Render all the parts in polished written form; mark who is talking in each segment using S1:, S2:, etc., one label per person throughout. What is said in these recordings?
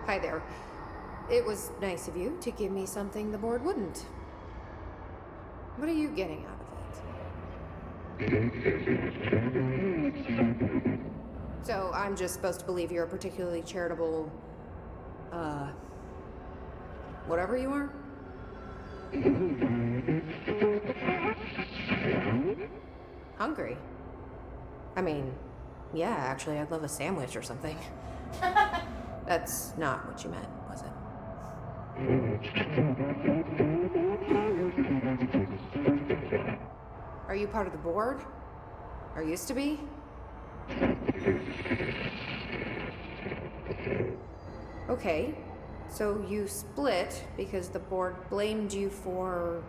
S1: Hi there. It was nice of you to give me something the board wouldn't. What are you getting out of it? So I'm just supposed to believe you're a particularly charitable, whatever you are? Hungry? I mean, yeah, actually, I'd love a sandwich or something. That's not what you meant, was it? Are you part of the board? Or used to be? Okay, so you split because the board blamed you for...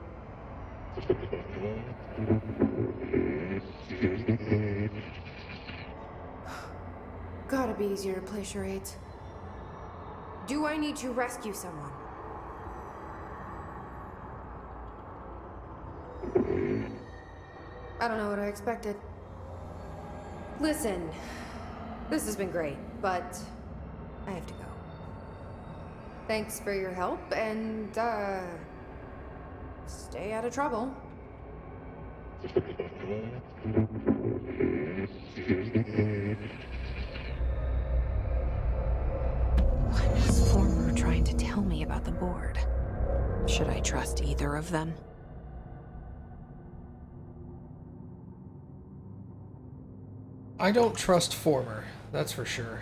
S1: Gotta be easier to play charades. Do I need to rescue someone? I don't know what I expected. Listen, this has been great, but I have to go. Thanks for your help, and, stay out of trouble. What is Former trying to tell me about the board? Should I trust either of them?
S2: I don't trust Former, that's for sure.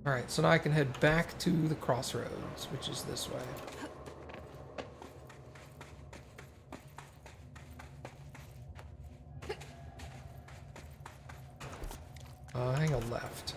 S2: Alright, so now I can head back to the crossroads, which is this way. Hang a left.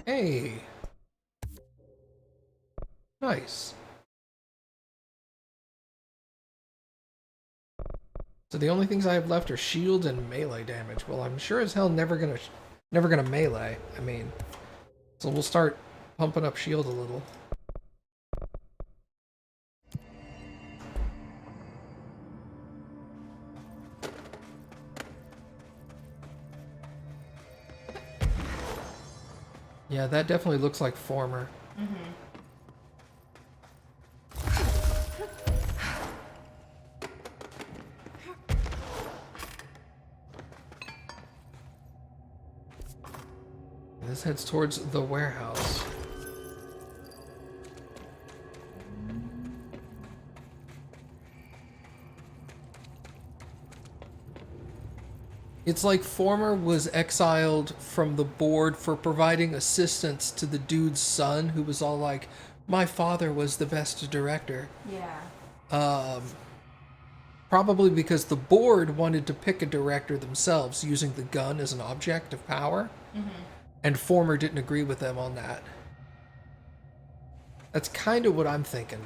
S2: Hey! Nice. So the only things I have left are shield and melee damage. Well, I'm sure as hell never gonna melee. I mean, so we'll start pumping up shield a little. Yeah, that definitely looks like Former.
S1: Mm-hmm.
S2: This heads towards the warehouse. It's like Former was exiled from the board for providing assistance to the dude's son, who was all like, my father was the best director.
S1: Yeah.
S2: Probably because the board wanted to pick a director themselves, using the gun as an object of power.
S1: Mm-hmm.
S2: And Former didn't agree with them on that. That's kind of what I'm thinking.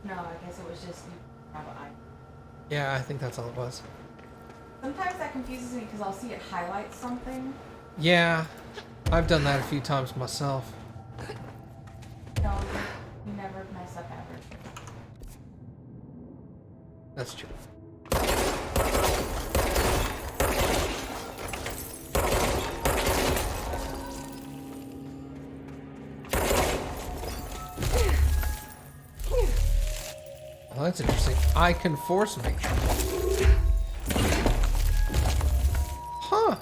S3: No, I guess it was just you have an eye.
S2: Yeah, I think that's all it was.
S3: Sometimes that confuses me because I'll see it highlight something.
S2: Yeah, I've done that a few times myself.
S3: No, you never mess up ever.
S2: That's true. Well, that's interesting. I can force me. Huh.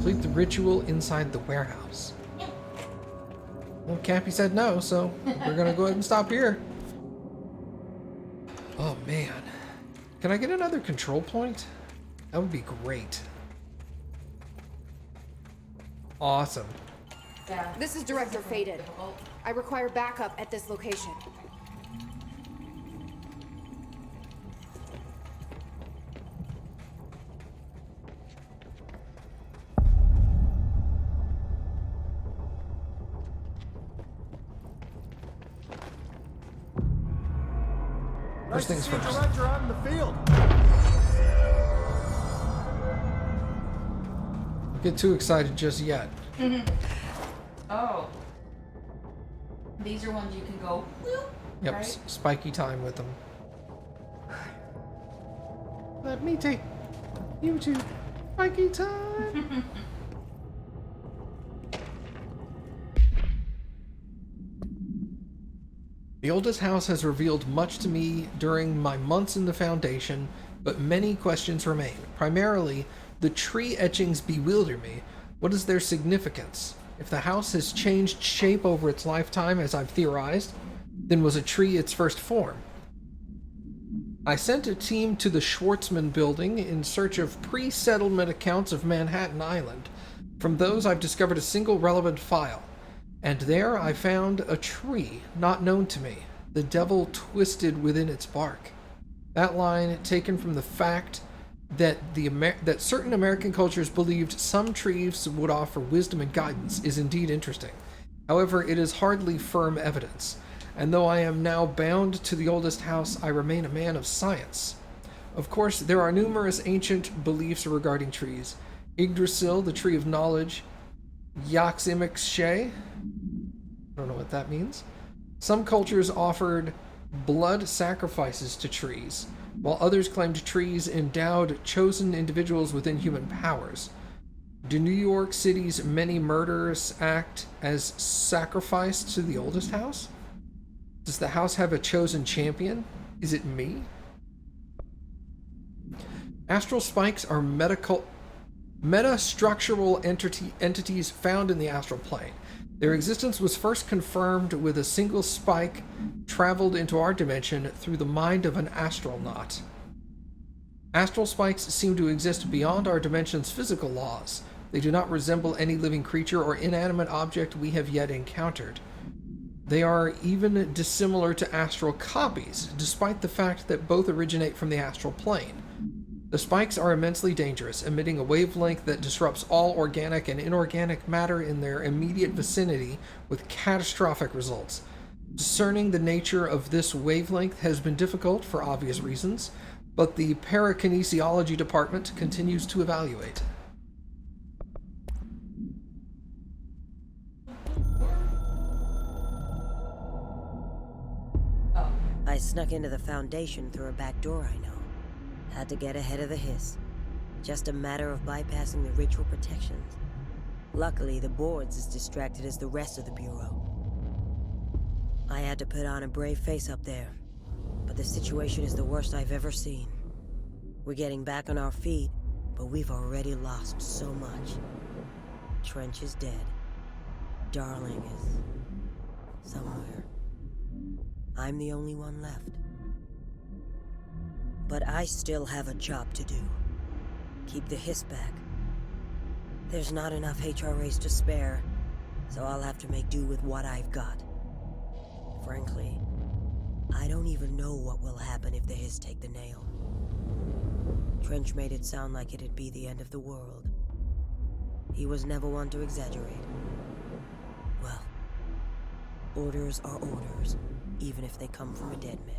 S2: Complete the ritual inside the warehouse. Well, Cappy said no, so we're gonna go ahead and stop here. Oh man. Can I get another control point? That would be great. Awesome.
S3: Yeah.
S1: This is Director Faded. I require backup at this location.
S2: First things first.
S4: Director out in the field.
S2: Don't get too excited just yet.
S3: Oh. These are ones you can go. Whoop,
S2: Yep,
S3: right?
S2: spiky time with them. Let me take you to spiky time. The oldest house has revealed much to me during my months in the Foundation, but many questions remain. Primarily, the tree etchings bewilder me. What is their significance? If the house has changed shape over its lifetime, as I've theorized, then was a tree its first form? I sent a team to the Schwartzman building in search of pre-settlement accounts of Manhattan Island. From those, I've discovered a single relevant file. And there I found a tree not known to me, the devil twisted within its bark. That line, taken from the fact that that certain American cultures believed some trees would offer wisdom and guidance, is indeed interesting. However, it is hardly firm evidence, and though I am now bound to the oldest house, I remain a man of science. Of course, there are numerous ancient beliefs regarding trees. Yggdrasil, the tree of knowledge, AwesomeMattG, I don't know what that means. Some cultures offered blood sacrifices to trees, while others claimed trees endowed chosen individuals with inhuman powers. Do New York City's many murders act as sacrifice to the oldest house? Does the house have a chosen champion? Is it me? Astral spikes are metastructural entities found in the astral plane. Their existence was first confirmed with a single spike traveled into our dimension through the mind of an astronaut. Astral spikes seem to exist beyond our dimension's physical laws. They do not resemble any living creature or inanimate object we have yet encountered. They are even dissimilar to astral copies, despite the fact that both originate from the astral plane. The spikes are immensely dangerous, emitting a wavelength that disrupts all organic and inorganic matter in their immediate vicinity with catastrophic results. Discerning the nature of this wavelength has been difficult for obvious reasons, but the parakinesiology department continues to evaluate.
S5: I snuck into the Foundation through a back door I know. Had to get ahead of the hiss. Just a matter of bypassing the ritual protections. Luckily, the board's as distracted as the rest of the Bureau. I had to put on a brave face up there, but the situation is the worst I've ever seen. We're getting back on our feet, but we've already lost so much. Trench is dead. Darling is somewhere. I'm the only one left. But I still have a job to do. Keep the hiss back. There's not enough HRAs to spare, so I'll have to make do with what I've got. Frankly, I don't even know what will happen if the hiss take the nail. Trench made it sound like it'd be the end of the world. He was never one to exaggerate. Well, orders are orders, even if they come from a dead man.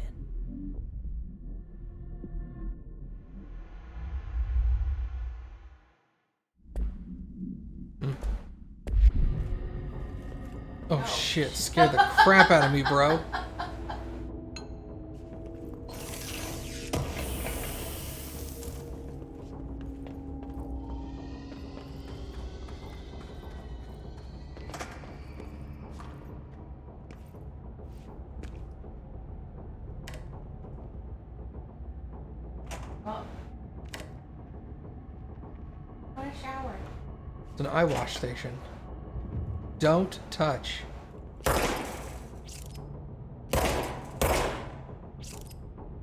S2: Oh shit, scared the crap out of me, bro.
S3: Oh. What a shower.
S2: It's an eye wash station. Don't touch.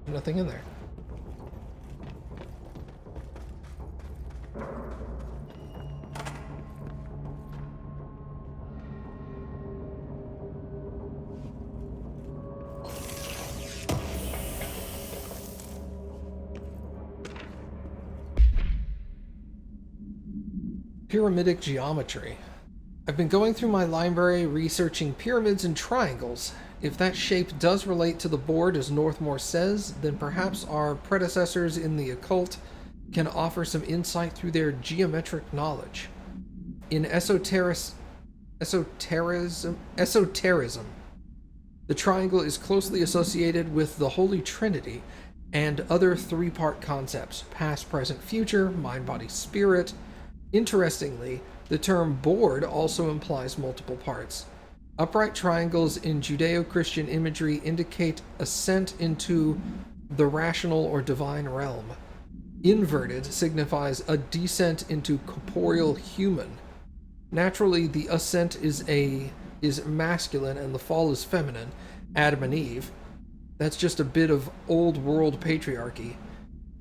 S2: Nothing in there. Pyramidic Geometry. I've been going through my library researching pyramids and triangles. If that shape does relate to the board as Northmore says, then perhaps our predecessors in the occult can offer some insight through their geometric knowledge. In esotericism, the triangle is closely associated with the Holy Trinity and other three-part concepts: past, present, future, mind, body, spirit. Interestingly, the term board also implies multiple parts. Upright triangles in Judeo-Christian imagery indicate ascent into the rational or divine realm. Inverted signifies a descent into corporeal human. Naturally, the ascent is masculine and the fall is feminine, Adam and Eve. That's just a bit of old world patriarchy.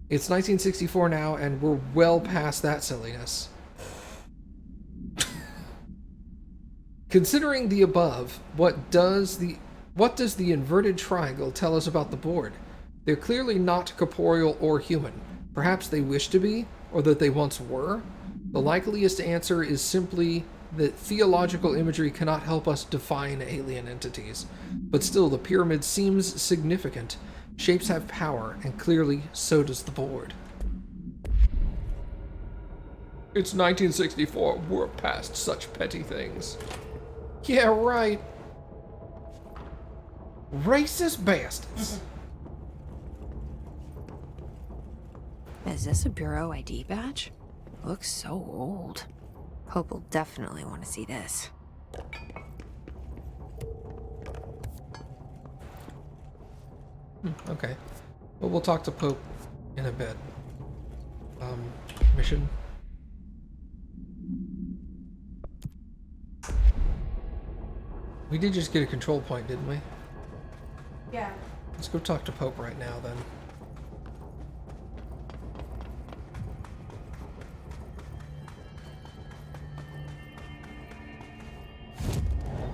S2: It's 1964 now, and we're well past that silliness. Considering the above, what does the inverted triangle tell us about the board? They're clearly not corporeal or human. Perhaps they wish to be, or that they once were. The likeliest answer is simply that theological imagery cannot help us define alien entities. But still, the pyramid seems significant. Shapes have power, and clearly so does the board. It's 1964. We're past such petty things. Yeah, right. Racist bastards.
S1: Is this a Bureau ID badge? Looks so old. Pope will definitely want to see this.
S2: Okay. Well, we'll talk to Pope in a bit. Mission. We did just get a control point, didn't we?
S3: Yeah.
S2: Let's go talk to Pope right now, then.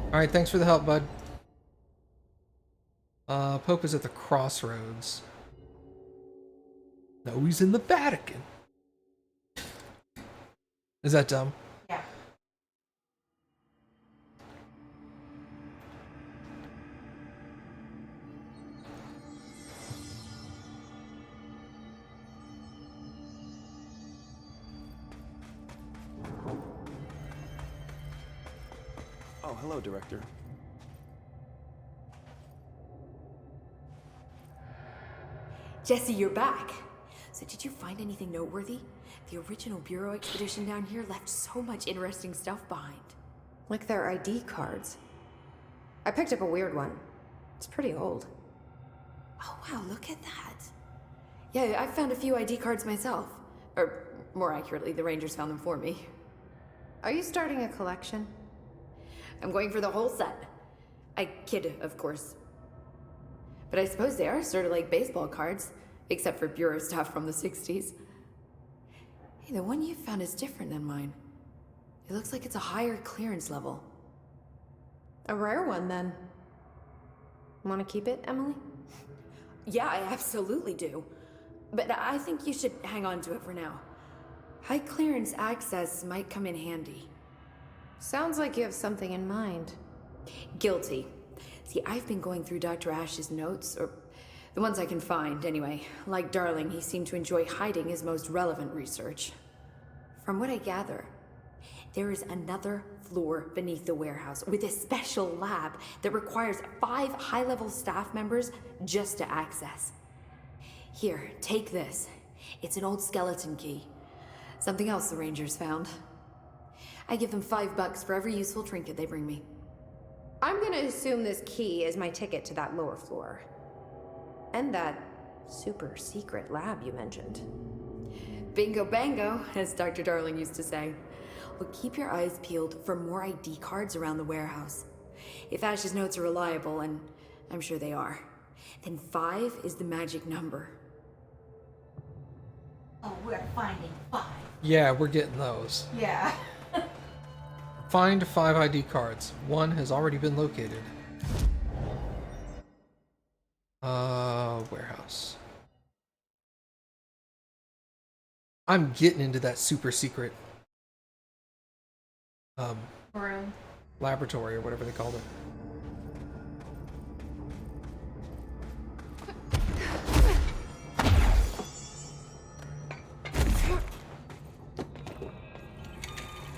S2: Alright, thanks for the help, bud. Pope is at the crossroads. No, he's in the Vatican. Is that dumb?
S3: Yeah.
S4: Oh, hello, Director.
S6: Jesse, you're back. So did you find anything noteworthy? The original Bureau expedition down here left so much interesting stuff behind.
S1: Like their ID cards. I picked up a weird one. It's pretty old.
S6: Oh wow, look at that. Yeah, I found a few ID cards myself. Or more accurately, the Rangers found them for me.
S1: Are you starting a collection?
S6: I'm going for the whole set. I kid, of course. But I suppose they are sort of like baseball cards. except for bureau stuff from the 60s. Hey, the one you found is different than mine. It looks like it's a higher clearance level.
S1: A rare one, then. Want to keep it, Emily?
S6: Yeah, I absolutely do. But I think you should hang on to it for now. High clearance access might come in handy.
S1: Sounds like you have something in mind.
S6: Guilty. See, I've been going through Dr. Ash's notes, or the ones I can find, anyway. Like Darling, he seemed to enjoy hiding his most relevant research. From what I gather, there is another floor beneath the warehouse with a special lab that requires 5 high-level staff members just to access. Here, take this. It's an old skeleton key. Something else the Rangers found. I give them $5 for every useful trinket they bring me.
S1: I'm gonna assume this key is my ticket to that lower floor. And that super secret lab you mentioned.
S6: Bingo bango, as Dr. Darling used to say. Well, keep your eyes peeled for more ID cards around the warehouse. If Ash's notes are reliable, and I'm sure they are, then 5 is the magic number.
S3: Oh, we're finding 5.
S2: Yeah, we're getting those.
S3: Yeah.
S2: Find 5 ID cards. 1 has already been located. Warehouse. I'm getting into that super secret
S3: Room.
S2: laboratory or whatever they called it.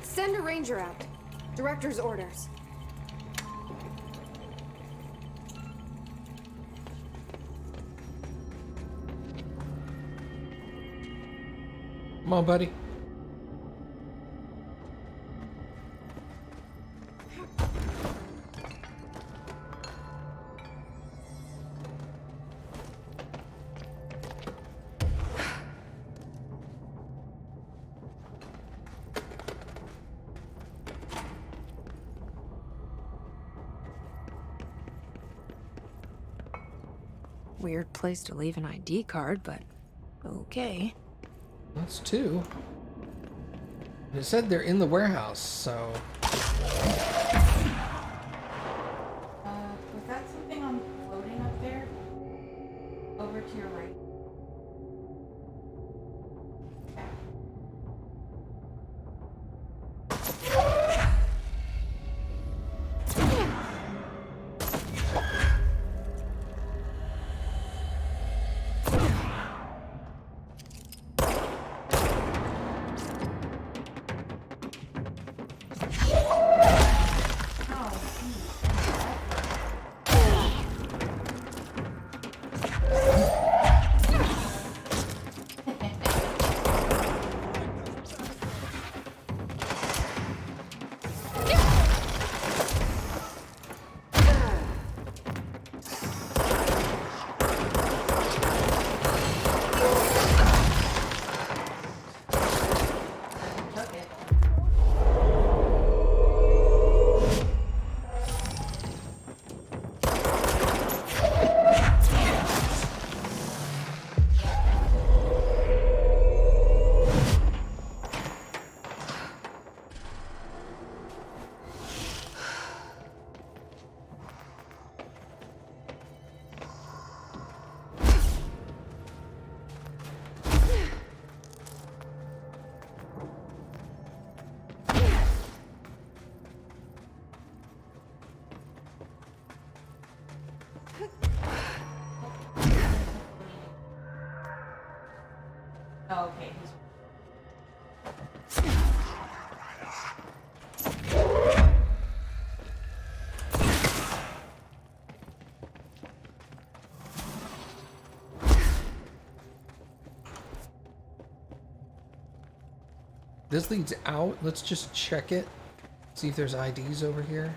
S1: Send a ranger out. Director's orders.
S2: Come on, buddy.
S1: Weird place to leave an ID card, but okay.
S2: That's 2. And it said they're in the warehouse, so...
S3: Was that something on floating up there? Over to your right. Oh, okay.
S2: This leads out. Let's just check it. See if there's IDs over here.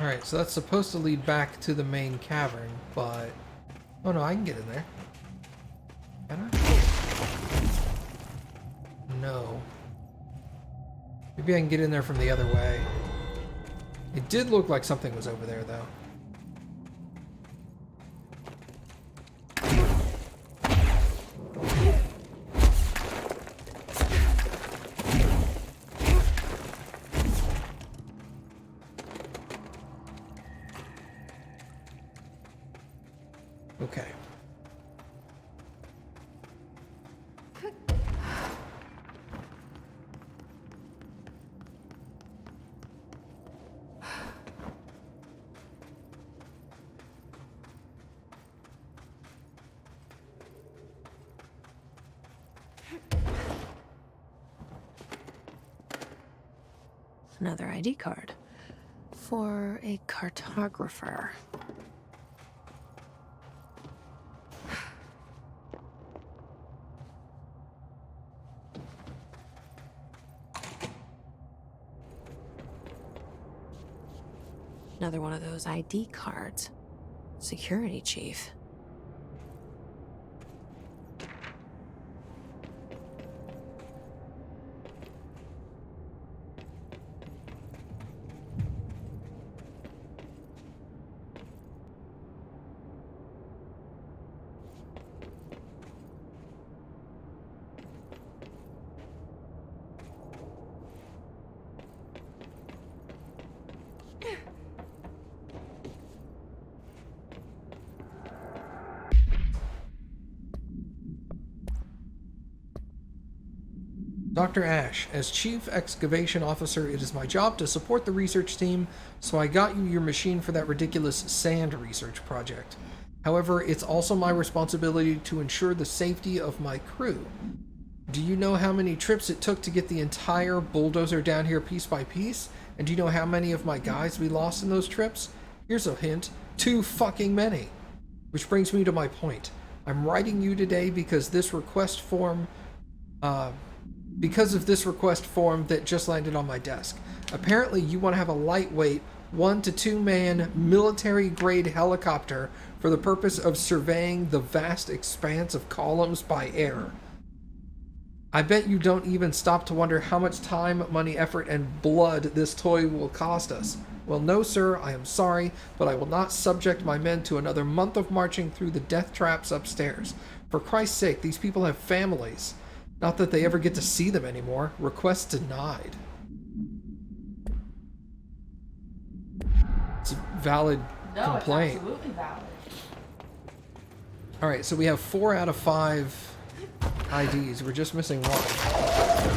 S2: Alright, so that's supposed to lead back to the main cavern, but... Oh no, I can get in there. Can I? No. Maybe I can get in there from the other way. It did look like something was over there, though. Okay.
S1: Another ID card. For a cartographer. Another one of those ID cards. Security chief.
S2: Dr. Ash, as Chief Excavation Officer, it is my job to support the research team, so I got you your machine for that ridiculous sand research project. However, it's also my responsibility to ensure the safety of my crew. Do you know how many trips it took to get the entire bulldozer down here piece by piece? And do you know how many of my guys we lost in those trips? Here's a hint. Too fucking many. Which brings me to my point. I'm writing you today because of this request form that just landed on my desk. Apparently you want to have a lightweight 1 to 2 man military grade helicopter for the purpose of surveying the vast expanse of columns by air. I bet you don't even stop to wonder how much time, money, effort, and blood this toy will cost us. Well, no, sir, I am sorry, but I will not subject my men to another month of marching through the death traps upstairs. For Christ's sake, these people have families. Not that they ever get to see them anymore. Request denied. It's a valid complaint.
S3: It's absolutely valid.
S2: Alright, so we have 4 out of 5 IDs. We're just missing one.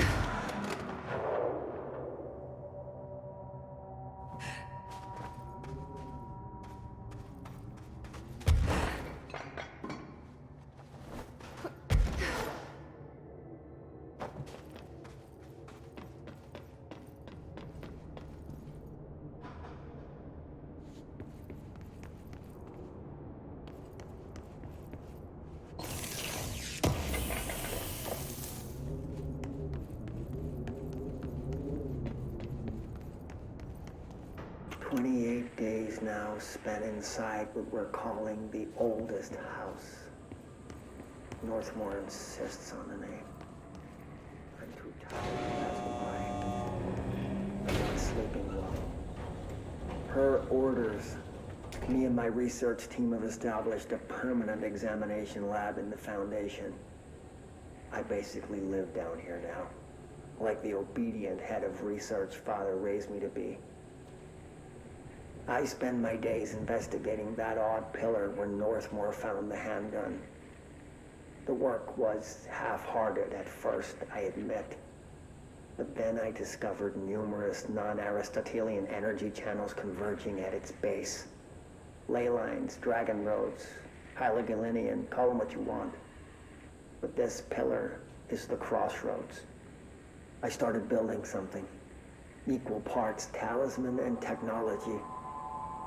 S7: Now spent inside what we're calling the oldest house. Northmore insists on the name. I'm too tired, that's why. I'm not sleeping well. Per orders, me and my research team have established a permanent examination lab in the Foundation. I basically live down here now, like the obedient head of research Father raised me to be. I spend my days investigating that odd pillar where Northmore found the handgun. The work was half-hearted at first, I admit. But then I discovered numerous non-Aristotelian energy channels converging at its base. Ley lines, dragon roads, Hyligalinian, call them what you want. But this pillar is the crossroads. I started building something. Equal parts talisman and technology.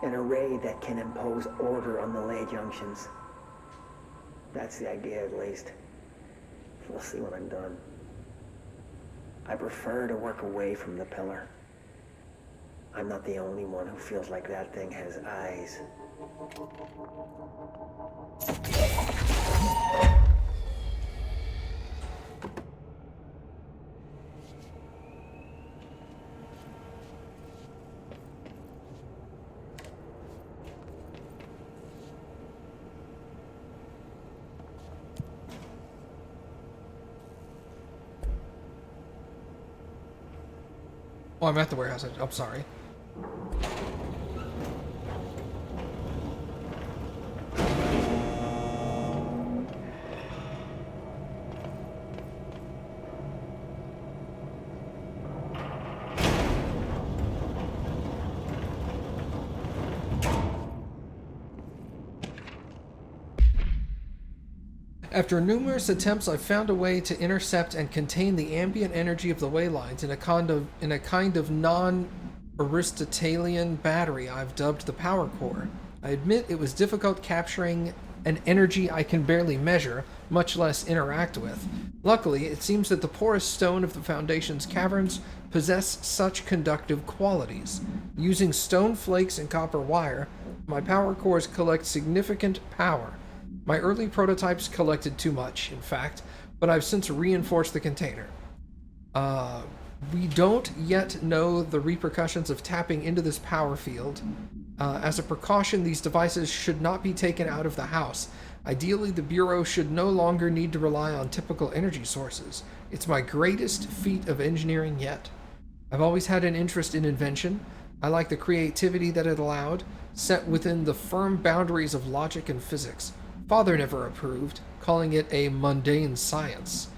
S7: An array that can impose order on the ley junctions. That's the idea, at least. We'll see when I'm done. I prefer to work away from the pillar. I'm not the only one who feels like that thing has eyes.
S2: Oh, I'm at the warehouse. I'm sorry. After numerous attempts, I've found a way to intercept and contain the ambient energy of the way lines in a kind of non-Aristotelian battery I've dubbed the power core. I admit it was difficult capturing an energy I can barely measure, much less interact with. Luckily, it seems that the porous stone of the Foundation's caverns possess such conductive qualities. Using stone flakes and copper wire, my power cores collect significant power. My early prototypes collected too much, in fact, but I've since reinforced the container. We don't yet know the repercussions of tapping into this power field. As a precaution, these devices should not be taken out of the house. Ideally, the Bureau should no longer need to rely on typical energy sources. It's my greatest feat of engineering yet. I've always had an interest in invention. I like the creativity that it allowed, set within the firm boundaries of logic and physics. Father never approved, calling it a mundane science.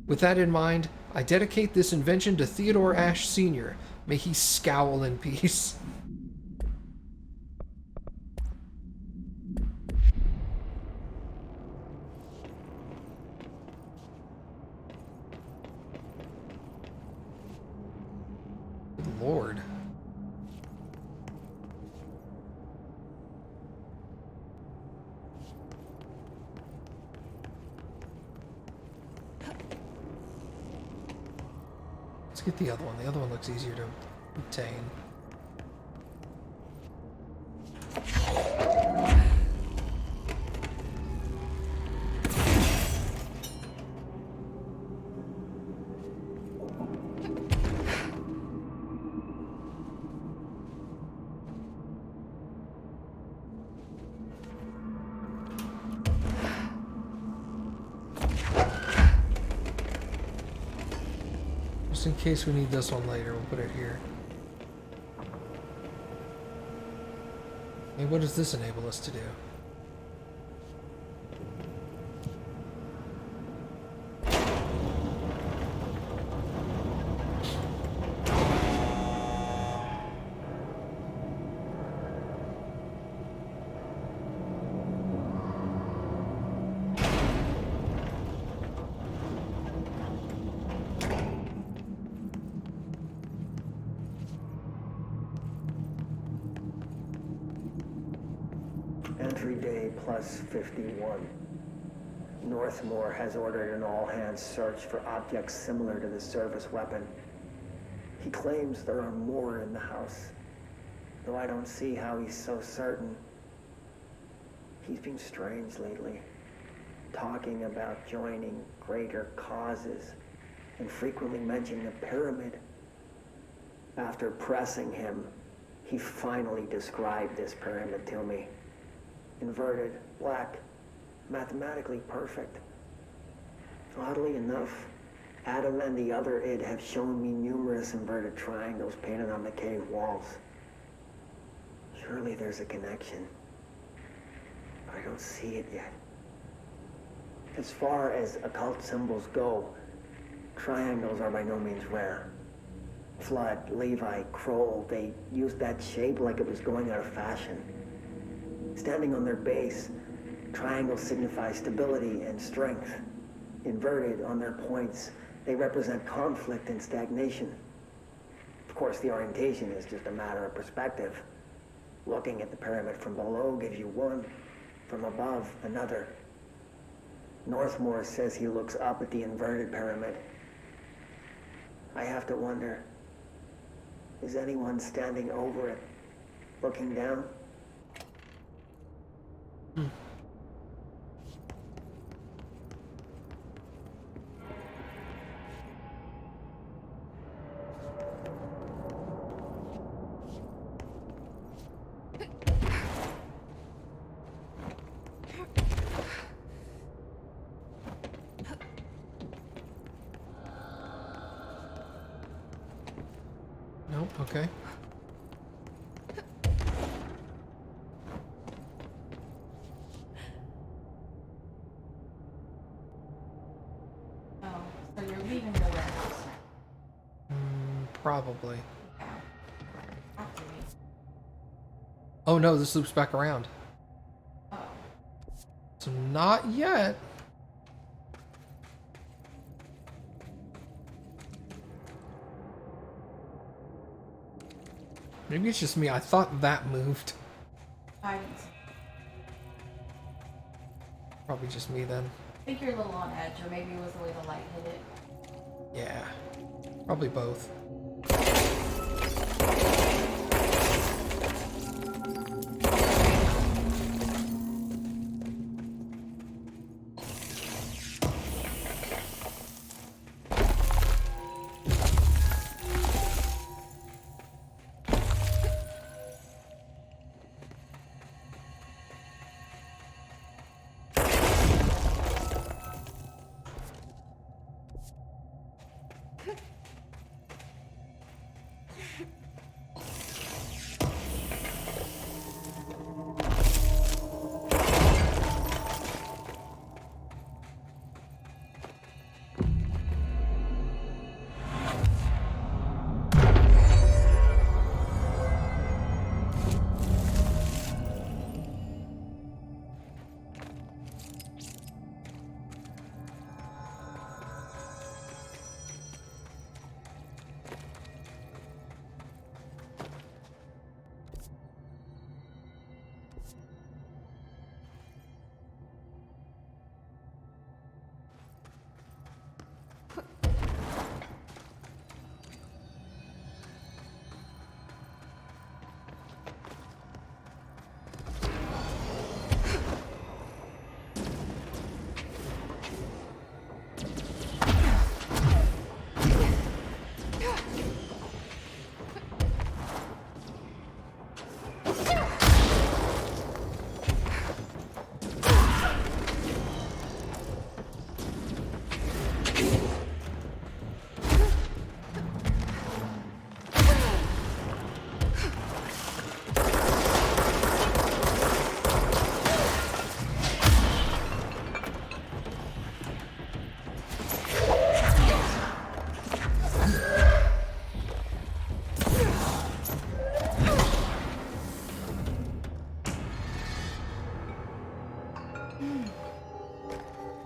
S2: With that in mind, I dedicate this invention to Theodore Ashe Sr. May he scowl in peace. Good Lord. Let's get the other one. The other one looks easier to obtain. Just in case we need this one later, we'll put it here. Hey, what does this enable us to do?
S7: Entry day plus 51. Northmore has ordered an all-hands search for objects similar to the service weapon. He claims there are more in the house, though I don't see how he's so certain. He's been strange lately, talking about joining greater causes, and frequently mentioning the pyramid. After pressing him, he finally described this pyramid to me. Inverted, black, mathematically perfect. Oddly enough, Adam and the other id have shown me numerous inverted triangles painted on the cave walls. Surely there's a connection, but I don't see it yet. As far as occult symbols go, triangles are by no means rare. Flood, Levi, Kroll, they used that shape like it was going out of fashion. Standing on their base, triangles signify stability and strength. Inverted on their points, they represent conflict and stagnation. Of course, the orientation is just a matter of perspective. Looking at the pyramid from below gives you one, from above another. Northmore says he looks up at the inverted pyramid. I have to wonder, Is anyone standing over it, looking down?
S2: Nope, okay.
S3: Oh, so you're leaving the warehouse now.
S2: Probably.
S3: Yeah. After me.
S2: Oh no, this loops back around.
S3: Oh.
S2: So not yet. Maybe it's just me. I thought that moved.
S3: I didn't see.
S2: Probably just me then.
S3: I think you're a little on edge, or maybe it was the way the light hit it.
S2: Yeah. Probably both.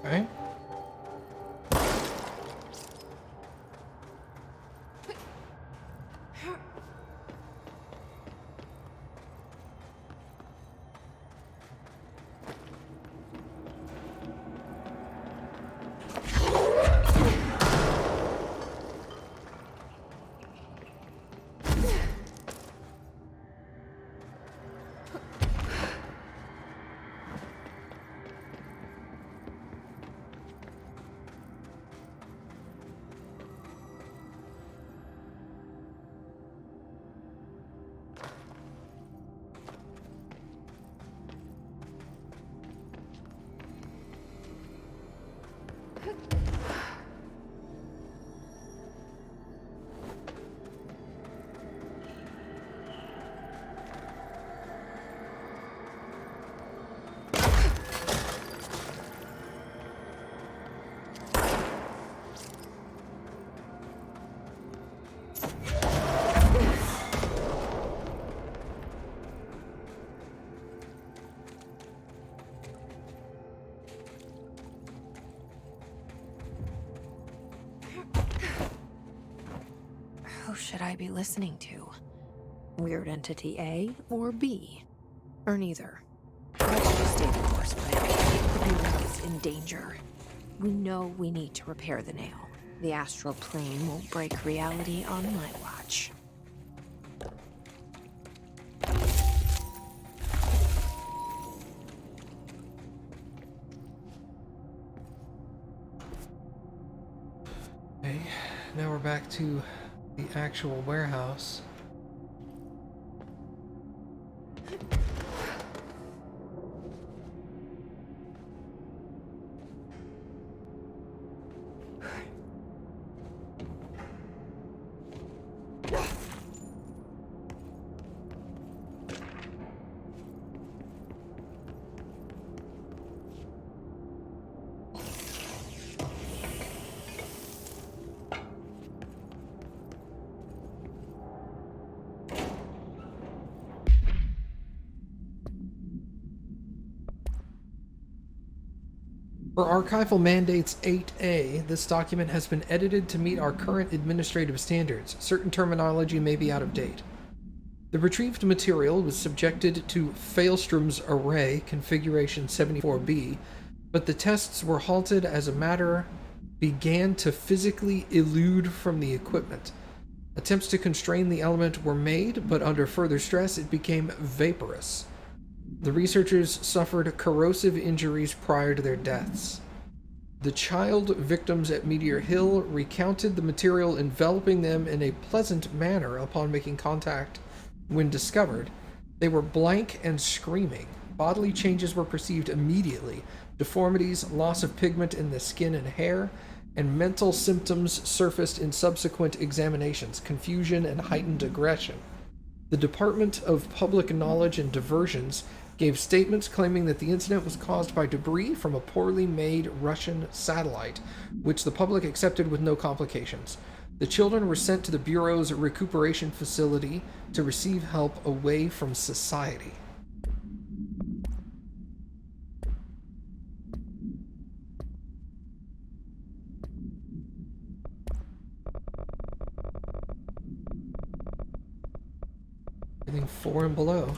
S2: Okay.
S1: Who should I be listening to? Weird Entity A or B? Or neither? Let's just stay the course plan. The Bureau is in danger. We know we need to repair the nail. The astral plane won't break reality on my watch.
S2: back to the actual warehouse. For Archival Mandates 8A, this document has been edited to meet our current administrative standards. Certain terminology may be out of date. The retrieved material was subjected to Failstrom's array, configuration 74B, but the tests were halted as a matter began to physically elude from the equipment. Attempts to constrain the element were made, but under further stress it became vaporous. The researchers suffered corrosive injuries prior to their deaths. The child victims at Meteor Hill recounted the material enveloping them in a pleasant manner upon making contact when discovered. They were blank and screaming. Bodily changes were perceived immediately. Deformities, loss of pigment in the skin and hair, and mental symptoms surfaced in subsequent examinations, confusion and heightened aggression. The Department of Public Knowledge and Diversions gave statements claiming that the incident was caused by debris from a poorly made Russian satellite, which the public accepted with no complications. The children were sent to the Bureau's recuperation facility to receive help away from society. Everything 4 and below.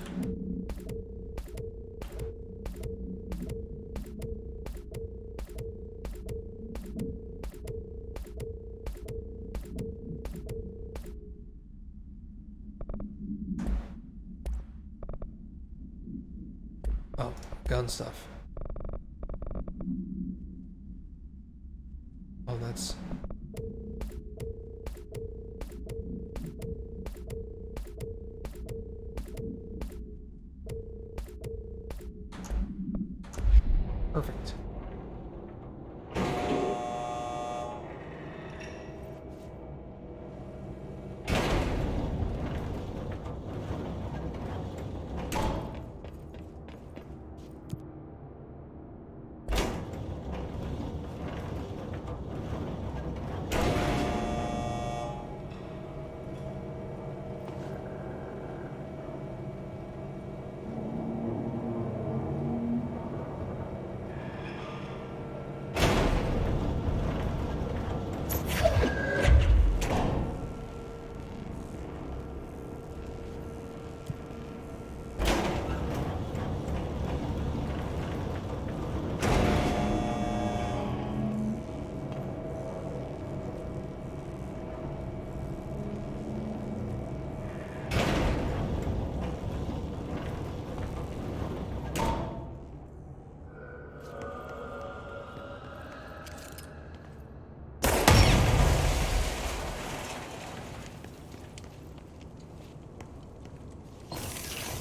S2: Oh, gun stuff. Oh, that's... perfect.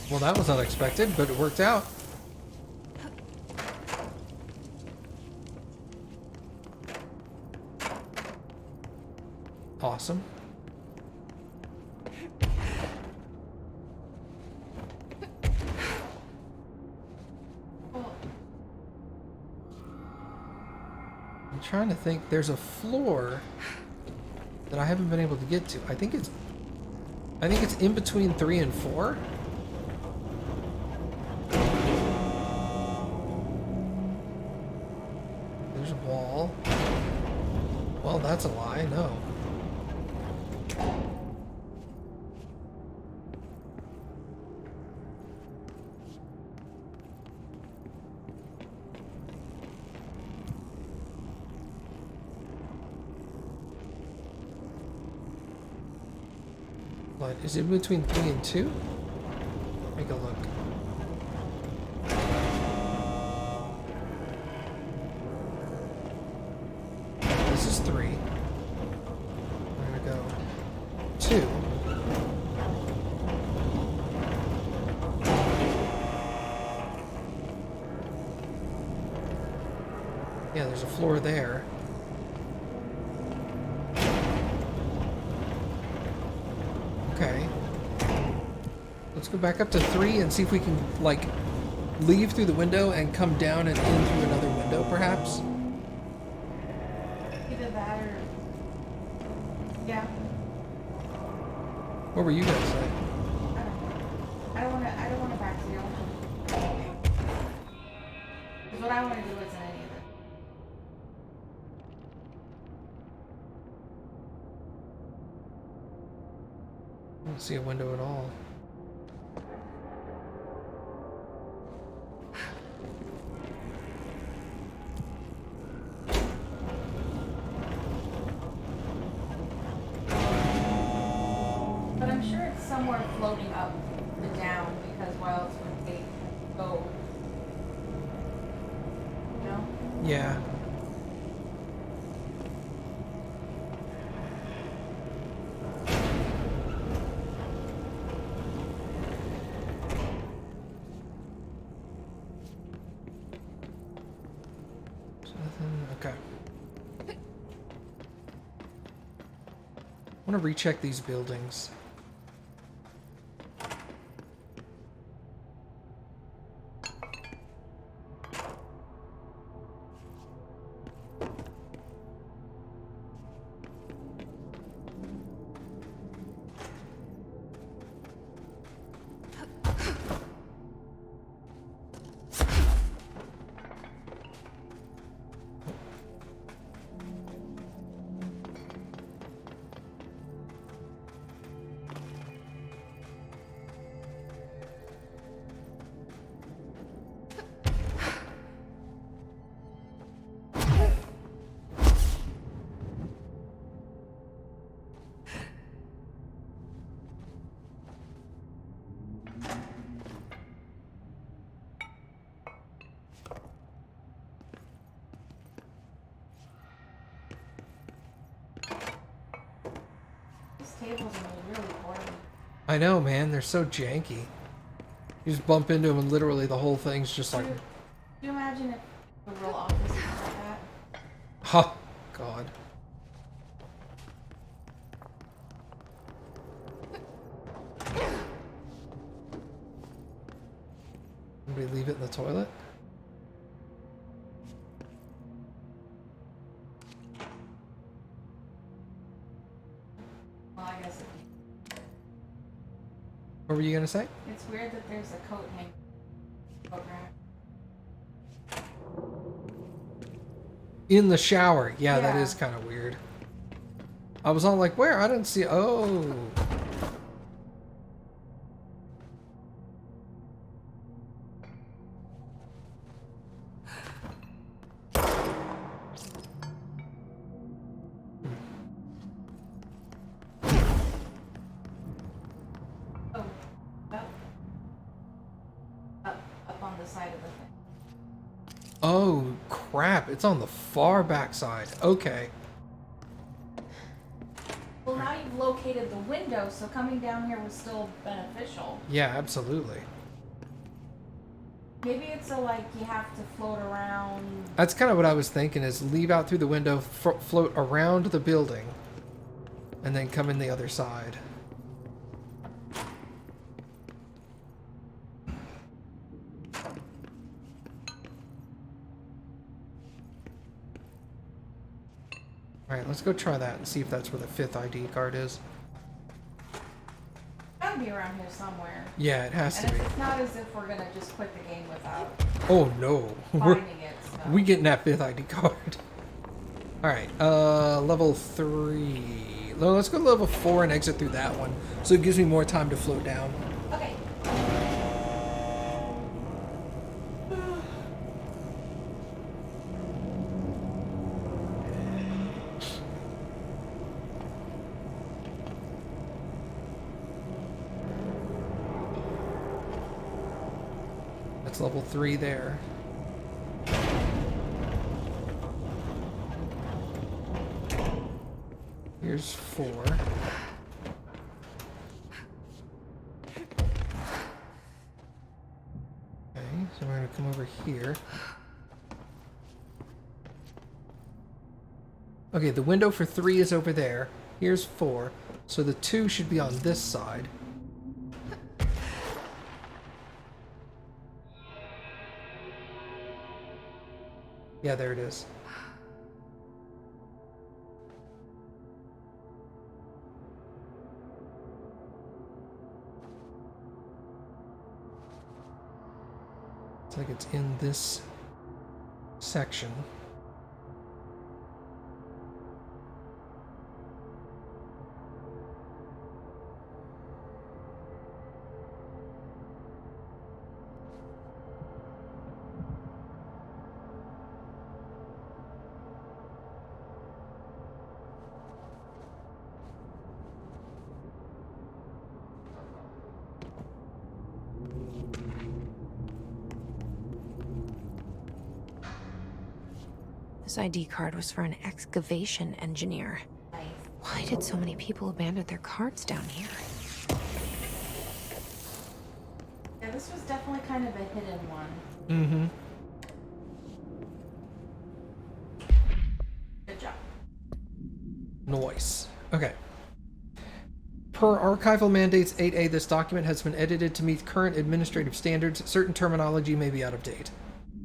S2: Well, that was unexpected, but it worked out. Awesome. I'm trying to think. There's a floor that I haven't been able to get to. I think it's in between 3 and 4. There's a wall. Well, that's a lie. No. What is it between 3 and 2? Take a look. This is 3. I'm gonna Yeah, there's a floor there. Okay. Let's go back up to 3 and see if we can, like, leave through the window and come down and in through another window, perhaps?
S3: Either that or... Yeah.
S2: What were you gonna say?
S3: I don't want to backfield. Because what I want to do isn't any of it.
S2: I don't see a window at all.
S3: But I'm sure it's somewhere floating up and down, because why else would they go? You know?
S2: Yeah. Okay. I want to recheck these buildings.
S3: Tables are really boring.
S2: I know, man. They're so janky. You just bump into them and literally the whole thing's just like...
S3: Could you imagine if the real office was like that?
S2: Ha! God. Anybody leave it in the toilet?
S3: Well, I guess
S2: What were you gonna say?
S3: it's weird that there's a coat hanging. Coat rack.
S2: In the shower. Yeah, that
S3: Yeah.
S2: is kind of weird. I was all like, where? I didn't see... Oh.
S3: Oh, up on the side of the thing.
S2: Oh, crap. It's on the far back side. Okay.
S3: Well, now you've located the window, so coming down here was still beneficial.
S2: Yeah, absolutely.
S3: Maybe it's so like you have to float around.
S2: That's kind of what I was thinking, is leave out through the window, float around the building, and then come in the other side. Alright, let's go try that and see if that's where the 5th ID card is.
S3: Gotta be around here somewhere.
S2: Yeah, it has to
S3: And
S2: be.
S3: it's not as if we're gonna just quit the game without
S2: Oh no.
S3: finding it. So.
S2: We getting that 5th ID card. Alright, level 3. No, let's go to level 4 and exit through that one. So it gives me more time to float down.
S3: Okay.
S2: That's level 3 there. Here's 4. Okay, so we're gonna come over here. Okay, the window for 3 is over there. Here's 4. So the 2 should be on this side. Yeah, there it is. It's like it's in this section.
S1: This ID card was for an excavation engineer.
S3: Nice.
S1: Why did so many people abandon their cards down here?
S3: Yeah, this was definitely kind of a hidden one.
S2: Mm-hmm.
S3: Good job.
S2: Noise. Okay. Per Archival Mandates 8A, this document has been edited to meet current administrative standards. Certain terminology may be out of date.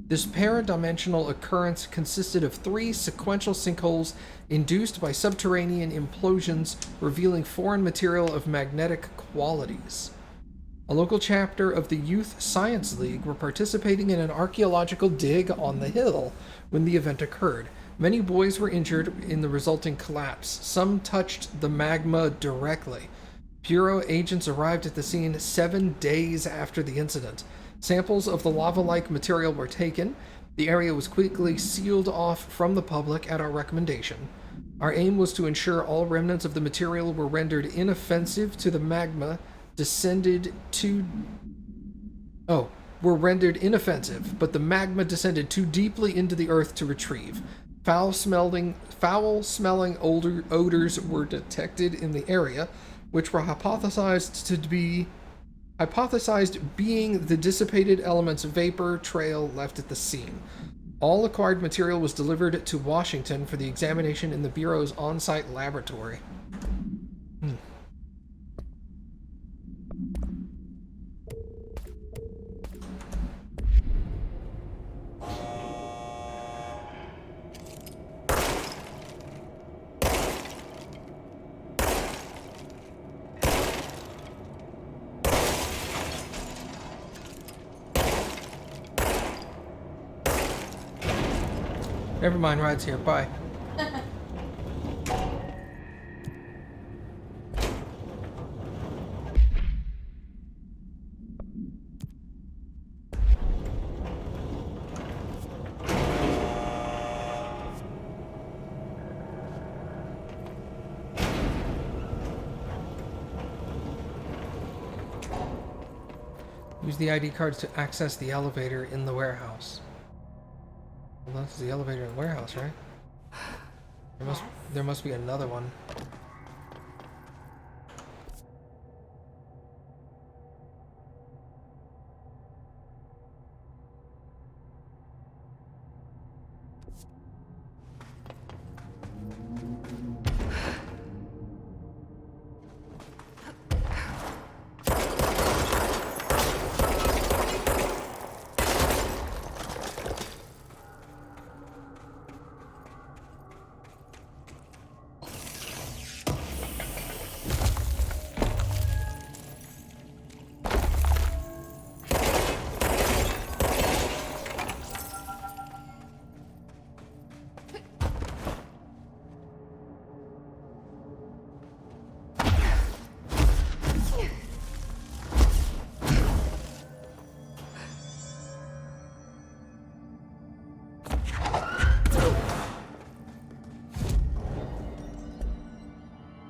S2: This paradimensional occurrence consisted of 3 sequential sinkholes induced by subterranean implosions, revealing foreign material of magnetic qualities. A local chapter of the Youth Science League were participating in an archaeological dig on the hill when the event occurred. Many boys were injured in the resulting collapse. Some touched the magma directly. Bureau agents arrived at the scene 7 days after the incident. Samples of the lava-like material were taken. The area was quickly sealed off from the public at our recommendation. Our aim was to ensure all remnants of the material were rendered inoffensive to the magma were rendered inoffensive, but the magma descended too deeply into the earth to retrieve. Foul-smelling odors were detected in the area, which were hypothesized being the dissipated elements vapor trail left at the scene. All acquired material was delivered to Washington for the examination in the Bureau's on-site laboratory. Never mind, ride's here. Bye. Use the ID cards to access the elevator in the warehouse. Well, that's the elevator in the warehouse, right? There must be another one.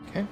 S2: Okay.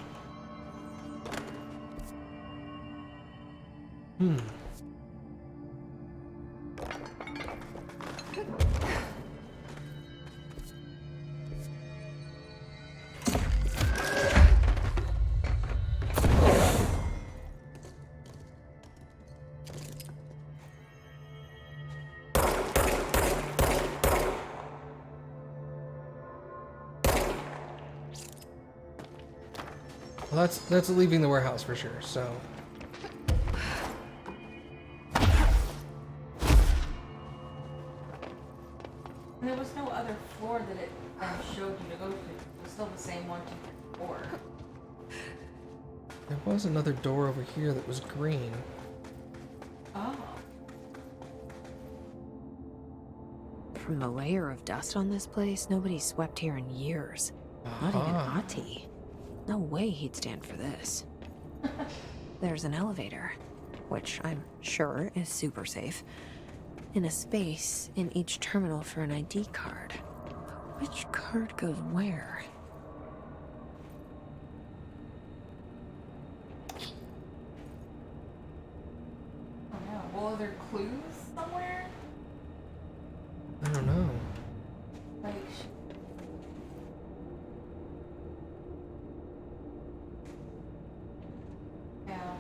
S2: that's leaving the warehouse for sure. So.
S3: And there was no other floor that it showed you to go to. It was still the same 1, 2, 3, 4.
S2: There was another door over here that was green.
S3: Oh.
S1: From the layer of dust on this place, nobody's swept here in years. Not even Ati. No way he'd stand for this. There's an elevator, which I'm sure is super safe, in a space in each terminal for an ID card. Which card goes where?
S3: Oh no. Well, are there clues somewhere?
S2: I don't know.
S3: Like, yeah.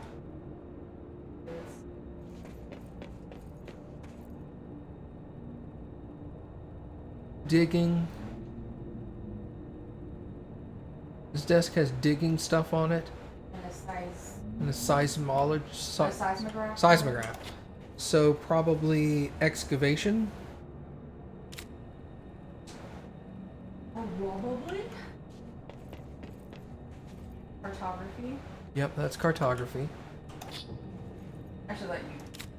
S2: Digging. This desk has digging stuff on it. And a seismologist.
S3: A seismograph?
S2: Seismograph. So probably excavation.
S3: Probably. Cartography.
S2: Yep, that's cartography.
S3: I should let you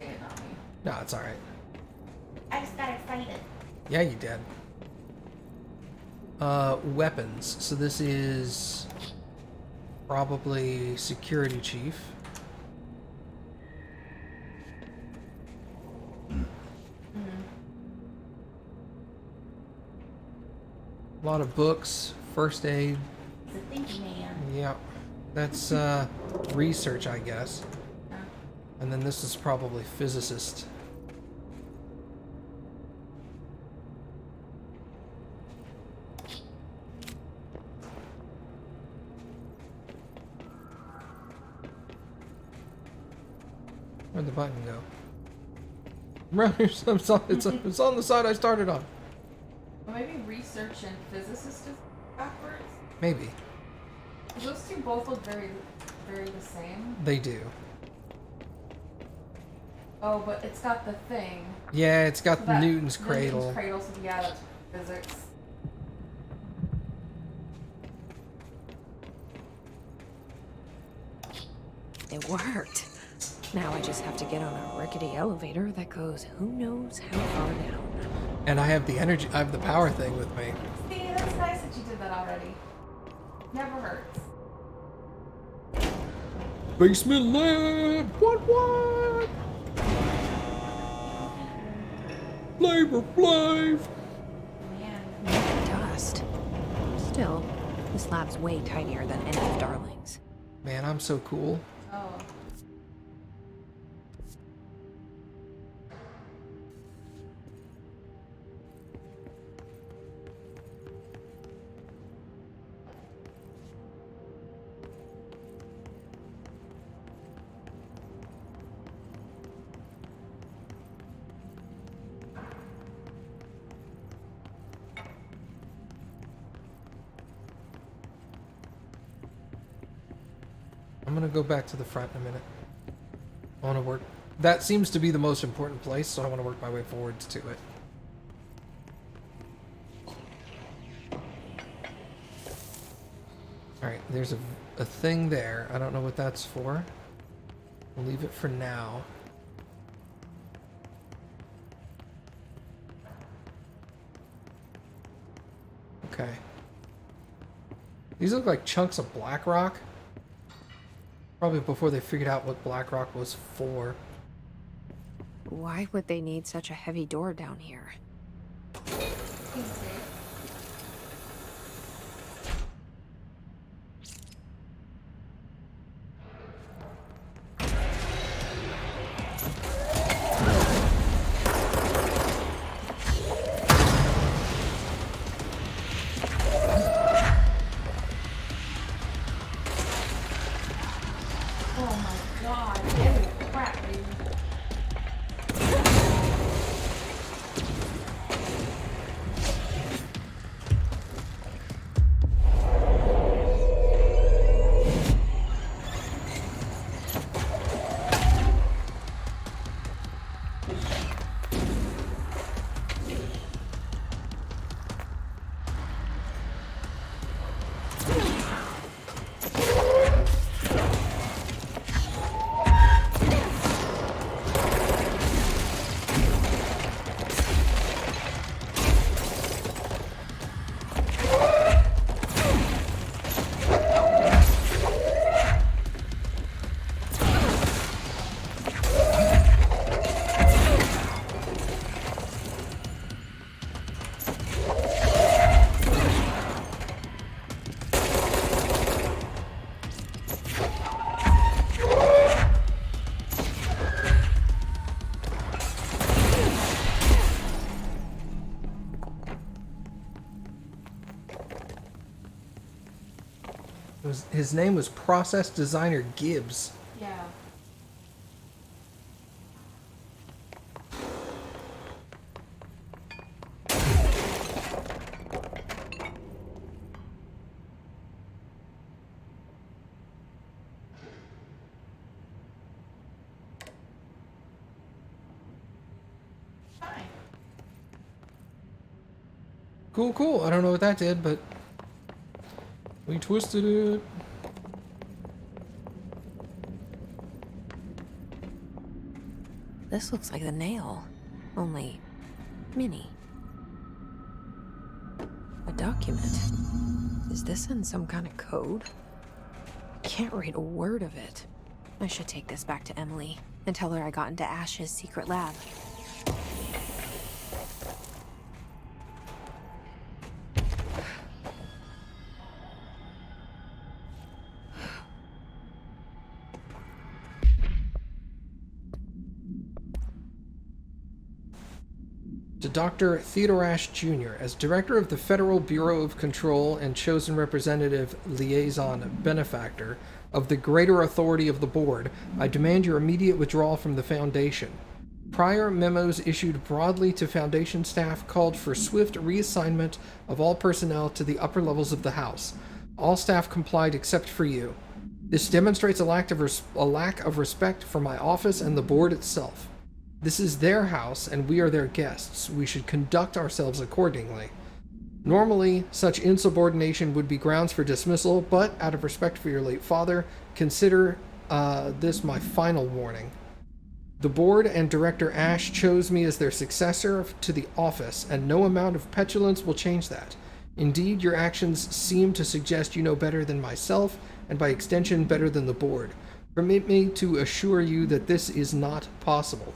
S3: say it, not me.
S2: No, it's alright.
S3: I just got excited.
S2: Yeah, you did. Weapons. So this is probably security chief. A lot of books, first aid.
S3: It's a thinking man.
S2: Yeah, that's research, I guess. And then this is probably physicist. Where'd the button go? It's on the side I started on.
S3: Well, maybe research and physicist is backwards.
S2: Maybe.
S3: Those two both look very, very the same.
S2: They do.
S3: Oh, but it's got the thing.
S2: Yeah, it's got
S3: So
S2: the
S3: that-
S2: Newton's
S3: the
S2: cradle.
S3: Newton's cradle, so yeah, that's physics.
S1: It worked. Now I just have to get on a rickety elevator that goes who knows how far down.
S2: And I have the energy, I have the power thing with me.
S3: See, that's nice that you did that already. Never hurts.
S2: Basement lab! What? Labor Flav!
S3: Man.
S1: Dust. Still, this lab's way tinier than any of Darling's.
S2: Man, I'm so cool.
S3: Oh.
S2: I'm gonna go back to the front in a minute. I wanna work. That seems to be the most important place, so I wanna work my way forwards to it. Alright, there's a thing there. I don't know what that's for. We'll leave it for now. Okay. These look like chunks of black rock. Probably before they figured out what black rock was for.
S1: Why would they need such a heavy door down here?
S3: Oh my god. Holy crap, baby.
S2: His name was Process Designer Gibbs.
S3: Yeah. Fine.
S2: Cool, cool. I don't know what that did, but we twisted it.
S1: This looks like the nail, only mini. A document. Is this in some kind of code? I can't read a word of it. I should take this back to Emily and tell her I got into Ash's secret lab.
S2: To Dr. Theodore Ash Jr., as Director of the Federal Bureau of Control and chosen representative liaison benefactor of the greater authority of the board, I demand your immediate withdrawal from the Foundation. Prior memos issued broadly to Foundation staff called for swift reassignment of all personnel to the upper levels of the House. All staff complied except for you. This demonstrates a lack of respect for my office and the board itself. This is their house, and we are their guests. We should conduct ourselves accordingly. Normally, such insubordination would be grounds for dismissal, but out of respect for your late father, consider this my final warning. The board and Director Ash chose me as their successor to the office, and no amount of petulance will change that. Indeed, your actions seem to suggest you know better than myself, and by extension, better than the board. Permit me to assure you that this is not possible.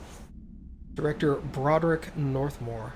S2: Director Broderick Northmore.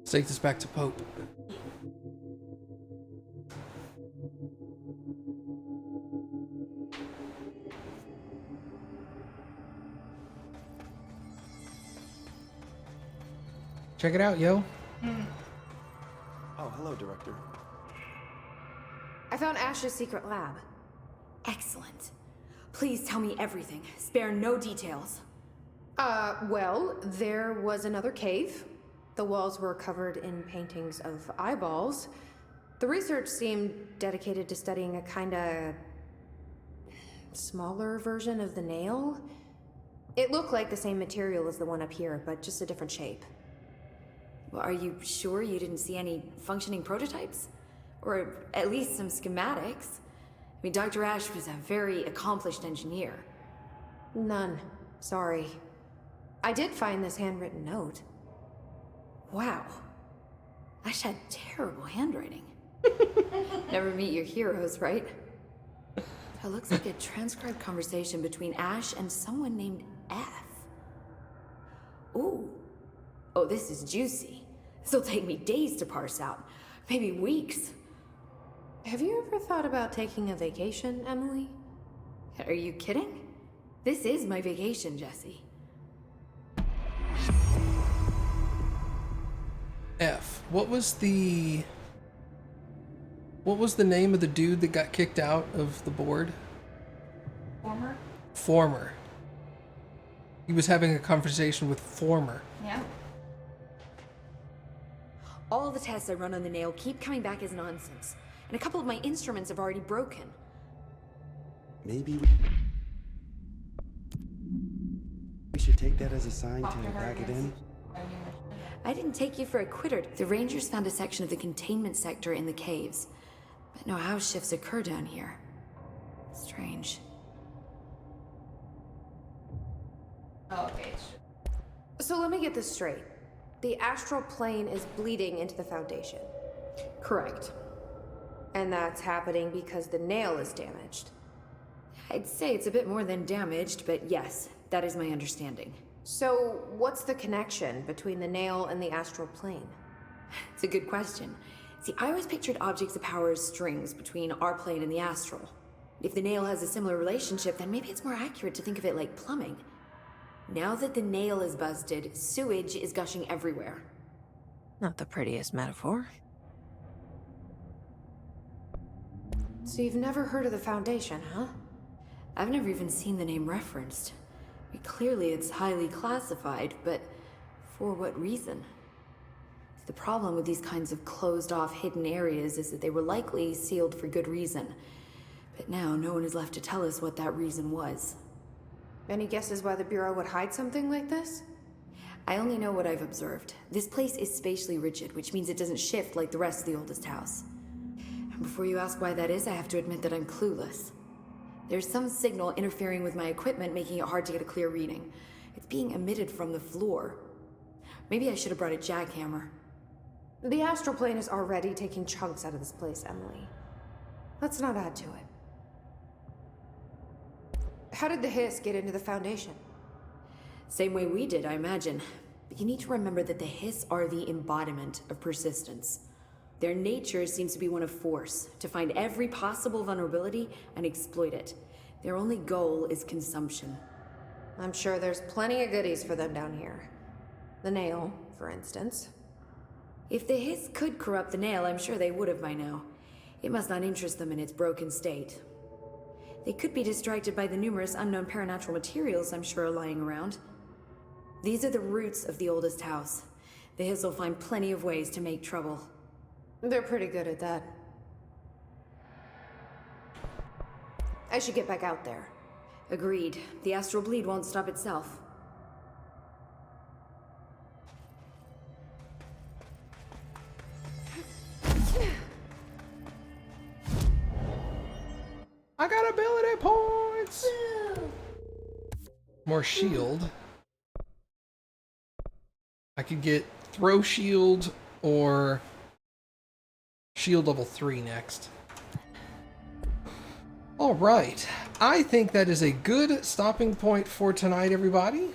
S2: Let's take this back to Pope. Check it out, yo.
S4: Oh, hello, Director.
S6: I found Ash's secret lab. Excellent. Please tell me everything. Spare no details.
S1: Well, there was another cave. The walls were covered in paintings of eyeballs. The research seemed dedicated to studying a kinda smaller version of the nail. It looked like the same material as the one up here, but just a different shape.
S6: Well, are you sure you didn't see any functioning prototypes? Or at least some schematics? I mean, Dr. Ash was a very accomplished engineer.
S1: None. Sorry. I did find this handwritten note.
S6: Wow. Ash had terrible handwriting. Never meet your heroes, right? It looks like a transcribed conversation between Ash and someone named F. Ooh. Oh, this is juicy. This'll take me days to parse out. Maybe weeks.
S1: Have you ever thought about taking a vacation, Emily?
S6: Are you kidding? This is my vacation, Jesse.
S2: F. What was the name of the dude that got kicked out of the board? Former. He was having a conversation with Former.
S3: Yeah.
S6: All the tests I run on the nail keep coming back as nonsense. And a couple of my instruments have already broken.
S4: Maybe we should take that as a sign to pack it in.
S6: I didn't take you for a quitter. The Rangers found a section of the containment sector in the caves, but no house shifts occur down here. Strange.
S3: Oh, okay. So let me get this straight. The astral plane is bleeding into the Foundation.
S6: Correct.
S3: And that's happening because the nail is damaged.
S6: I'd say it's a bit more than damaged, but yes, that is my understanding.
S3: So what's the connection between the nail and the astral plane?
S6: It's a good question. See, I always pictured objects of power as strings between our plane and the astral. If the nail has a similar relationship, then maybe it's more accurate to think of it like plumbing. Now that the nail is busted, sewage is gushing everywhere.
S1: Not the prettiest metaphor.
S3: So you've never heard of the Foundation, huh?
S6: I've never even seen the name referenced. Clearly it's highly classified, but for what reason? The problem with these kinds of closed-off hidden areas is that they were likely sealed for good reason. But now no one is left to tell us what that reason was.
S3: Any guesses why the Bureau would hide something like this?
S6: I only know what I've observed. This place is spatially rigid, which means it doesn't shift like the rest of the oldest house. And before you ask why that is, I have to admit that I'm clueless. There's some signal interfering with my equipment, making it hard to get a clear reading. It's being emitted from the floor. Maybe I should have brought a jackhammer.
S3: The astral plane is already taking chunks out of this place, Emily. Let's not add to it. How did the Hiss get into the Foundation?
S6: Same way we did, I imagine. But you need to remember that the Hiss are the embodiment of persistence. Their nature seems to be one of force, to find every possible vulnerability and exploit it. Their only goal is consumption.
S3: I'm sure there's plenty of goodies for them down here. The nail, for instance.
S6: If the Hiss could corrupt the nail, I'm sure they would have by now. It must not interest them in its broken state. They could be distracted by the numerous unknown paranatural materials I'm sure are lying around. These are the roots of the oldest house. The Hiss will find plenty of ways to make trouble.
S3: They're pretty good at that. I should get back out there.
S6: Agreed. The astral bleed won't stop itself.
S2: I got ability points! More shield. I could get throw shield or shield level 3 next. Alright, I think that is a good stopping point for tonight, everybody.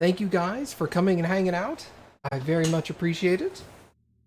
S2: Thank you guys for coming and hanging out. I very much appreciate it.